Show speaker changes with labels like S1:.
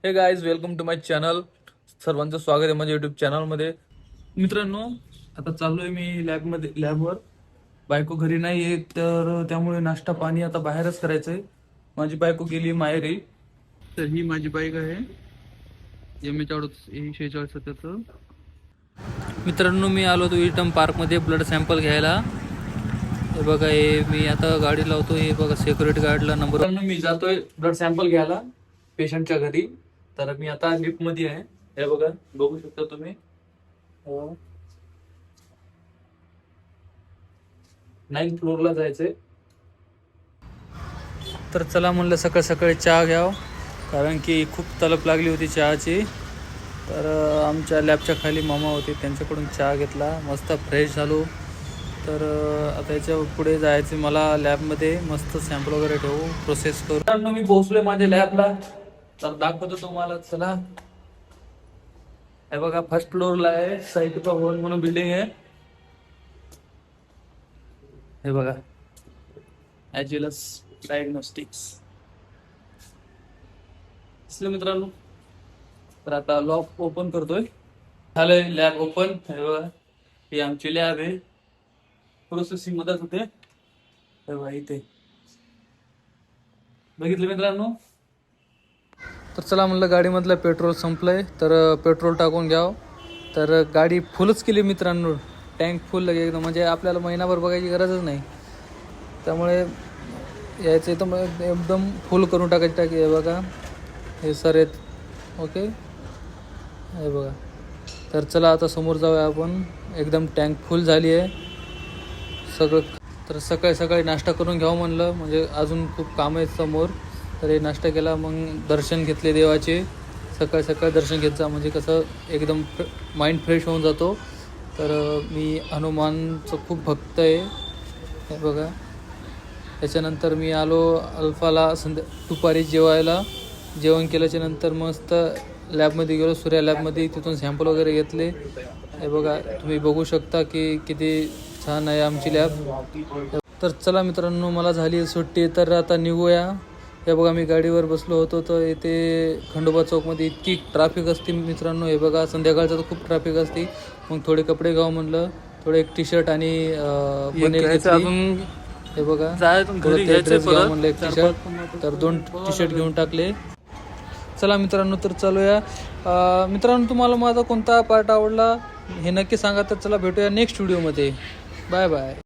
S1: हे guys, welcome to my channel. सर्वांचं स्वागत आहे माझ्या युट्यूब चॅनलमध्ये. मित्रांनो, आता चाललोय मी लॅबवर. बायको घरी नाही आहे, तर त्यामुळे नाश्ता पाणी आता बाहेरच करायचंय. माझी बायको गेली माहेरी. तर ही माझी बाईक आहे, MH46 मित्रांनो, मी आलो होतो इटम पार्कमध्ये ब्लड सॅम्पल घ्यायला. हे बघा, हे मी आता गाडी लावतो. हे बघा, सिक्युरिटी गार्डला नंबर. मी जातोय ब्लड सॅम्पल घ्यायला पेशंटच्या घरी. तर मी आता लिफ्ट मध्ये आहे. हे बघा, बघू शकता तुम्ही. 9th फ्लोअरला जायचंय. तर चला म्हणलं सकाळ सकाळी चहा घ्याव, कारण की खूप तलप लागली होती चहाची. तर आमच्या लॅबच्या खाली मामा होते, त्यांच्याकडून चहा घेतला, मस्त फ्रेश झालो. तर आता याच्या पुढे जायचे मला लॅबमध्ये. मस्त सॅम्पल वगैरे ठेवू, प्रोसेस करू. मी पोहोचलोय माझ्या लॅबला, तर दाखवतो तुम्हाला. चला, हे बघा, फर्स्ट फ्लोअरला आहे. साहित्य भवन म्हणून बिल्डिंग आहे. हे बघा, ॲज्युलस डायग्नोस्टिक्स. मित्रांनो, तर आता लॉक ओपन करतोय. झालंय लॅब ओपन. हे बघा, ही आमची लॅब आहे. प्रोसेसिंग मध्येच होते. हे बघा इथे, बघितलं मित्रांनो. तर चला म्हणलं, गाडीमधलं पेट्रोल संपलंय, तर पेट्रोल टाकून घ्यावं. तर गाडी फुलच केली मित्रांनो, टँक फुल लगे एकदम. म्हणजे आपल्याला महिनाभर बघायची गरजच नाही. त्यामुळे यायचं तर मग एकदम फुल करून टाकायची टाकी. हे बघा, हे सर आहेत. ओके, हे बघा. तर चला आता समोर जाऊया आपण. एकदम टँक फुल झाली आहे सगळं. तर सकाळी सकाळी नाश्ता करून घ्यावं म्हणलं, म्हणजे अजून खूप कामं आहेत समोर. तर हे नाश्ता केला, मग दर्शन घेतले देवाचे. सकाळी सकाळी दर्शन घेत जा, म्हणजे कसं एकदम माइंड फ्रेश होऊन जातो. तर मी हनुमानचं खूप भक्त आहे. हे बघा, त्याच्यानंतर मी आलो अल्फाला दुपारी जेवायला. जेवण केल्याच्यानंतर मस्त लॅबमध्ये गेलो, सूर्या लॅबमध्ये. तिथून सॅम्पल वगैरे घेतले. हे बघा, तुम्ही बघू शकता की किती छान आहे आमची लॅब. तर चला मित्रांनो, मला झाली सुट्टी, तर आता निघूया. हे बघा, मी गाडीवर बसलो होतो, तर इथे खंडोबा चौकमध्ये इतकी ट्रॅफिक असते मित्रांनो. हे बघा, संध्याकाळचं तर खूप ट्रॅफिक असते. मग थोडे कपडे घ्यावं म्हणलं, थोडे एक टी शर्ट आणि पनीर घेतली. हे बघा, ड्रेस घ्यावं म्हणलं, एक टी शर्ट. तर 2 टी शर्ट घेऊन टाकले. चला मित्रांनो, तर चालूया. मित्रांनो, तुम्हाला माझा कोणता पार्ट आवडला हे नक्की सांगा. तर चला, भेटूया नेक्स्ट व्हिडिओमध्ये. Bye bye.